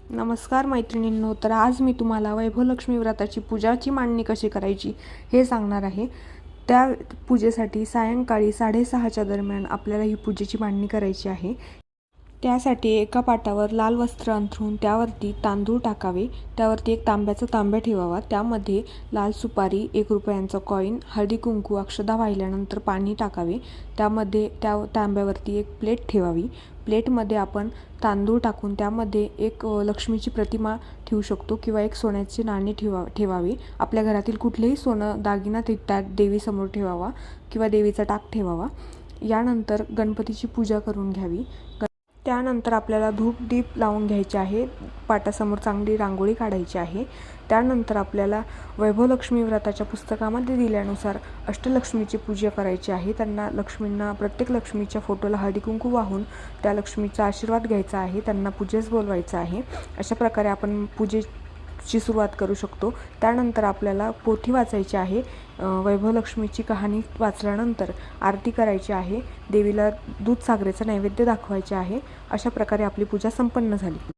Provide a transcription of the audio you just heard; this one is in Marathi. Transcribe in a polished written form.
नमस्कार मैत्रिणींनो, तर आज मी तुम्हाला वैभवलक्ष्मी व्रताची पूजाची मांडणी कशी करायची हे सांगणार आहे। त्या पूजेसाठी सायंकाळी 6:30च्या दरम्यान आपल्याला ही पूजेची मांडणी करायची आहे। त्यासाठी एका पाटावर लाल वस्त्र अंथरून त्यावरती तांदूळ टाकावे, त्यावरती एक तांब्याचा तांब्या ठेवावा, त्यामध्ये लाल सुपारी, 1 रुपयांचा कॉईन, हळदी कुंकू, अक्षदा वाहिल्यानंतर पाणी टाकावे, त्यामध्ये त्या तांब्यावरती एक प्लेट ठेवावी। प्लेटमध्ये आपण तांदूळ टाकून त्यामध्ये एक लक्ष्मीची प्रतिमा ठेवू शकतो किंवा एक सोन्याचे नाणे ठेवावे। आपल्या घरातील कुठलेही सोनं दागिना त्या देवीसमोर ठेवावा किंवा देवीचा टाक ठेवावा। यानंतर गणपतीची पूजा करून घ्यावी। त्यानंतर आपल्याला धूप दीप लावून घ्यायचे आहे, पाटासमोर चांगली रांगोळी काढायची आहे। त्यानंतर आपल्याला वैभवलक्ष्मी व्रताच्या पुस्तकामध्ये दिल्यानुसार अष्टलक्ष्मीची पूजा करायची आहे। त्यांना लक्ष्मींना प्रत्येक लक्ष्मीच्या फोटोला हळदी कुंकू वाहून त्या लक्ष्मीचा आशीर्वाद घ्यायचा आहे, त्यांना पूजेस बोलवायचं आहे। अशा प्रकारे आपण पूजेची सुरुवात करू शकतो। त्यानंतर आपल्याला पोथी वाचायची आहे। वैभवलक्ष्मीची कहाणी वाचल्यानंतर आरती करायची आहे, देवीला दूध सागरेचा नैवेद्य दाखवायचे आहे। अशा प्रकारे आपली पूजा संपन्न झाली।